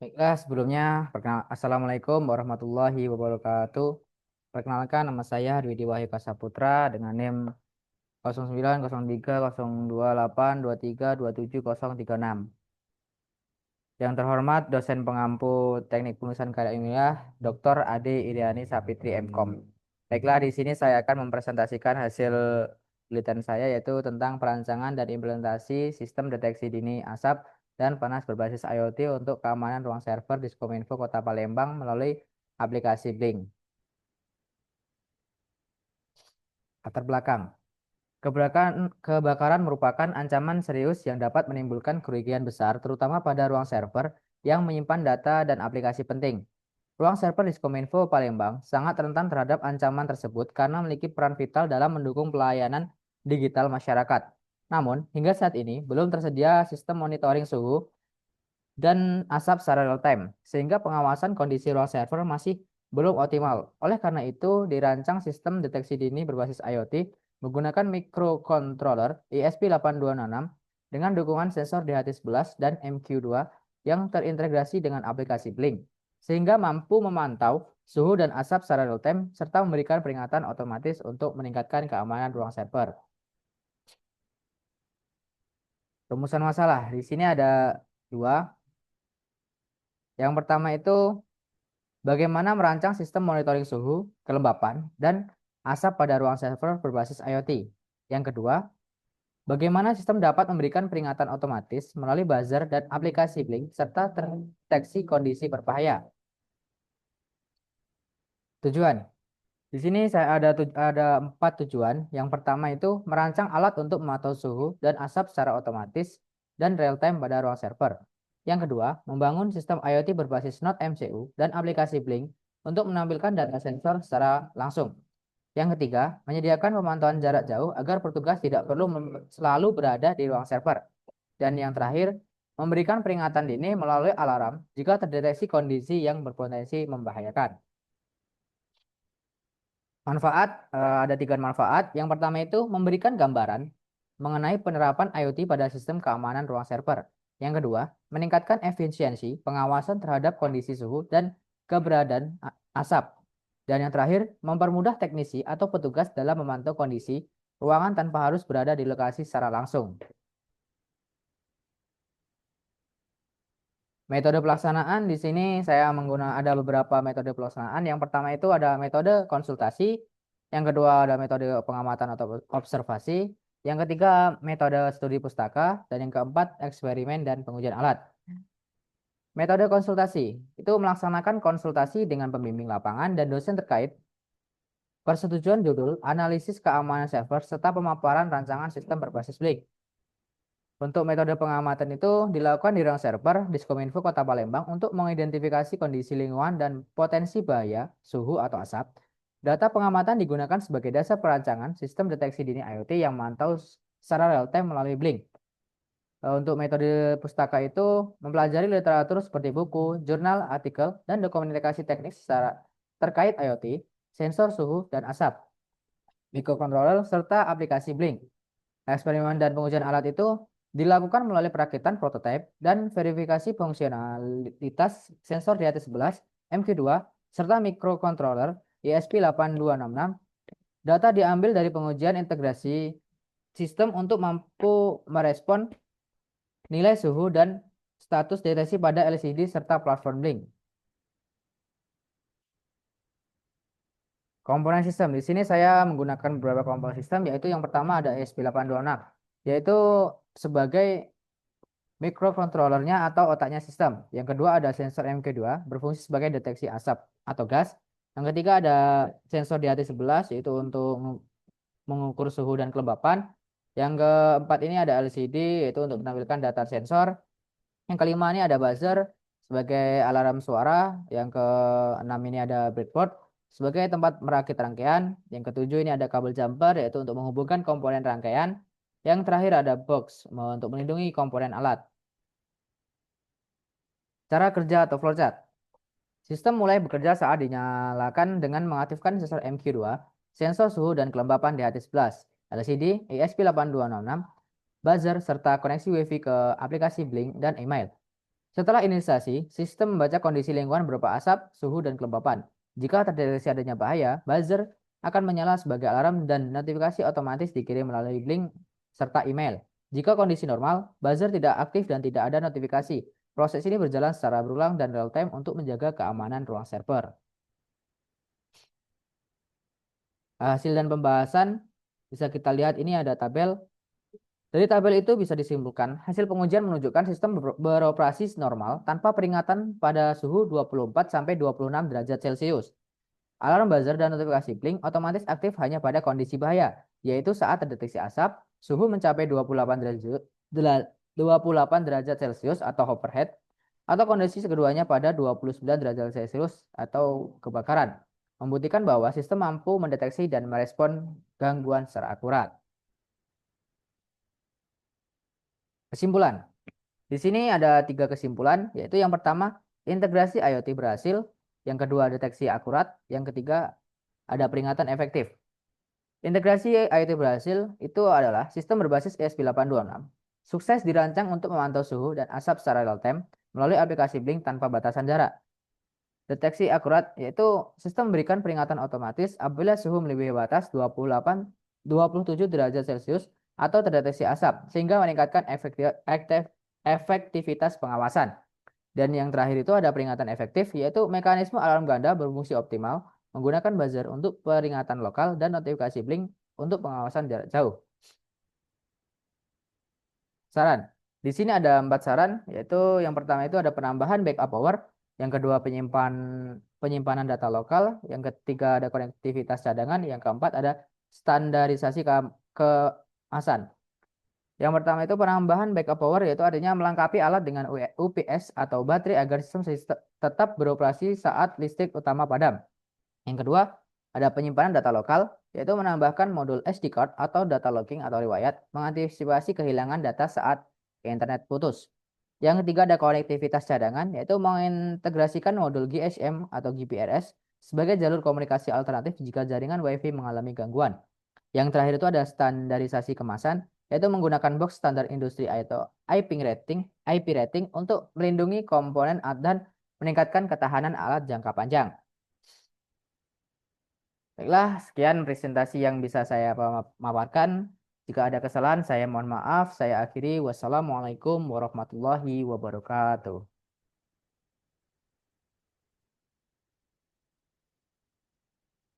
Baiklah, sebelumnya Assalamualaikum warahmatullahi wabarakatuh. Perkenalkan, nama saya Dwidi Wahyu Kasaputra dengan NIM 09030282323036. Yang terhormat dosen pengampu Teknik Penulisan Karya Ilmiah Dr. Ade Iriani Sapitri MKOM. Baiklah, di sini saya akan mempresentasikan hasil penelitian saya yaitu tentang perancangan dan implementasi sistem deteksi dini asap dan panas berbasis IoT untuk keamanan ruang server di Diskominfo Kota Palembang melalui aplikasi Blink. Latar belakang. Kebakaran merupakan ancaman serius yang dapat menimbulkan kerugian besar, terutama pada ruang server yang menyimpan data dan aplikasi penting. Ruang server Diskominfo Palembang sangat rentan terhadap ancaman tersebut karena memiliki peran vital dalam mendukung pelayanan digital masyarakat. Namun, hingga saat ini belum tersedia sistem monitoring suhu dan asap secara real time, sehingga pengawasan kondisi ruang server masih belum optimal. Oleh karena itu, dirancang sistem deteksi dini berbasis IoT menggunakan microcontroller ESP8266 dengan dukungan sensor DHT11 dan MQ2 yang terintegrasi dengan aplikasi Blink, sehingga mampu memantau suhu dan asap secara real time serta memberikan peringatan otomatis untuk meningkatkan keamanan ruang server. Rumusan masalah di sini ada dua. Yang pertama itu bagaimana merancang sistem monitoring suhu, kelembapan, dan asap pada ruang server berbasis IoT. Yang kedua, bagaimana sistem dapat memberikan peringatan otomatis melalui buzzer dan aplikasi Blink serta terdeteksi kondisi berbahaya. Tujuan. Di sini saya ada 4 tujuan. Yang pertama itu merancang alat untuk memantau suhu dan asap secara otomatis dan real time pada ruang server. Yang kedua, membangun sistem IoT berbasis Node MCU dan aplikasi Blink untuk menampilkan data sensor secara langsung. Yang ketiga, menyediakan pemantauan jarak jauh agar petugas tidak perlu selalu berada di ruang server. Dan yang terakhir, memberikan peringatan dini melalui alarm jika terdeteksi kondisi yang berpotensi membahayakan. Manfaat, ada 3 manfaat. Yang pertama itu memberikan gambaran mengenai penerapan IoT pada sistem keamanan ruang server. Yang kedua, meningkatkan efisiensi pengawasan terhadap kondisi suhu dan keberadaan asap. Dan yang terakhir, mempermudah teknisi atau petugas dalam memantau kondisi ruangan tanpa harus berada di lokasi secara langsung. Metode pelaksanaan di sini saya menggunakan ada beberapa metode pelaksanaan. Yang pertama itu ada metode konsultasi, yang kedua ada metode pengamatan atau observasi, yang ketiga metode studi pustaka, dan yang keempat eksperimen dan pengujian alat. Metode konsultasi itu melaksanakan konsultasi dengan pembimbing lapangan dan dosen terkait, persetujuan judul, analisis keamanan server, serta pemaparan rancangan sistem berbasis Blink. Untuk metode pengamatan itu dilakukan di ruang server Diskominfo Kota Palembang untuk mengidentifikasi kondisi lingkungan dan potensi bahaya, suhu atau asap. Data pengamatan digunakan sebagai dasar perancangan sistem deteksi dini IoT yang memantau secara real time melalui Blink. Untuk metode pustaka itu mempelajari literatur seperti buku, jurnal, artikel, dan dokumentasi teknis secara terkait IoT, sensor suhu dan asap, microcontroller, serta aplikasi Blink. Eksperimen dan pengujian alat itu dilakukan melalui perakitan prototipe dan verifikasi fungsionalitas sensor di atas 11, MQ2, serta microcontroller ESP8266. Data diambil dari pengujian integrasi sistem untuk mampu merespon nilai suhu dan status deteksi pada LCD serta platform Blink. Komponen sistem. Di sini saya menggunakan beberapa komponen sistem, yaitu yang pertama ada ESP826, yaitu sebagai microcontrollernya atau otaknya sistem. Yang kedua ada sensor MQ2 berfungsi sebagai deteksi asap atau gas. Yang ketiga ada sensor di DHT11 yaitu untuk mengukur suhu dan kelembapan. Yang keempat ini ada LCD yaitu untuk menampilkan data sensor. Yang kelima ini ada buzzer sebagai alarm suara. Yang keenam ini ada breadboard sebagai tempat merakit rangkaian. Yang ketujuh ini ada kabel jumper yaitu untuk menghubungkan komponen rangkaian. Yang terakhir ada box untuk melindungi komponen alat. Cara kerja atau flowchart. Sistem mulai bekerja saat dinyalakan dengan mengaktifkan sensor MQ2, sensor suhu dan kelembapan DHT11, LCD, ESP8266, buzzer, serta koneksi WiFi ke aplikasi Blink dan email. Setelah inisiasi, sistem membaca kondisi lingkungan berupa asap, suhu, dan kelembapan. Jika terdeteksi adanya bahaya, buzzer akan menyala sebagai alarm dan notifikasi otomatis dikirim melalui link serta email. Jika kondisi normal, buzzer tidak aktif dan tidak ada notifikasi. Proses ini berjalan secara berulang dan real time untuk menjaga keamanan ruang server. Hasil dan pembahasan bisa kita lihat ini ada tabel. Dari tabel itu bisa disimpulkan, hasil pengujian menunjukkan sistem beroperasi normal tanpa peringatan pada suhu 24 sampai 26 derajat Celcius. Alarm buzzer dan notifikasi blink otomatis aktif hanya pada kondisi bahaya, yaitu saat terdeteksi asap, suhu mencapai 28 derajat Celcius atau overhead, atau kondisi keduanya pada 29 derajat Celcius atau kebakaran, membuktikan bahwa sistem mampu mendeteksi dan merespon gangguan secara akurat. Kesimpulan. Di sini ada 3 kesimpulan, yaitu yang pertama, integrasi IoT berhasil, yang kedua, deteksi akurat, yang ketiga, ada peringatan efektif. Integrasi IoT berhasil itu adalah sistem berbasis ESP8266. Sukses dirancang untuk memantau suhu dan asap secara real time melalui aplikasi Blink tanpa batasan jarak. Deteksi akurat yaitu sistem memberikan peringatan otomatis apabila suhu melebihi batas 27 derajat Celcius atau terdeteksi asap, sehingga meningkatkan efektivitas pengawasan. Dan yang terakhir itu ada peringatan efektif, yaitu mekanisme alarm ganda berfungsi optimal, menggunakan buzzer untuk peringatan lokal dan notifikasi blink untuk pengawasan jarak jauh. Saran. Di sini ada 4 saran, yaitu yang pertama itu ada penambahan backup power, yang kedua penyimpanan data lokal, yang ketiga ada konektivitas cadangan, yang keempat ada standarisasi kemasan. Yang pertama itu penambahan backup power, yaitu artinya melengkapi alat dengan UPS atau baterai agar sistem tetap beroperasi saat listrik utama padam. Yang kedua, ada penyimpanan data lokal, yaitu menambahkan modul SD card atau data logging atau riwayat, mengantisipasi kehilangan data saat internet putus. Yang ketiga, ada konektivitas cadangan, yaitu mengintegrasikan modul GSM atau GPRS sebagai jalur komunikasi alternatif jika jaringan WiFi mengalami gangguan. Yang terakhir itu ada standarisasi kemasan, yaitu menggunakan box standar industri atau IP rating untuk melindungi komponen dan meningkatkan ketahanan alat jangka panjang. Baiklah, sekian presentasi yang bisa saya paparkan. Jika ada kesalahan, saya mohon maaf. Saya akhiri. Wassalamualaikum warahmatullahi wabarakatuh.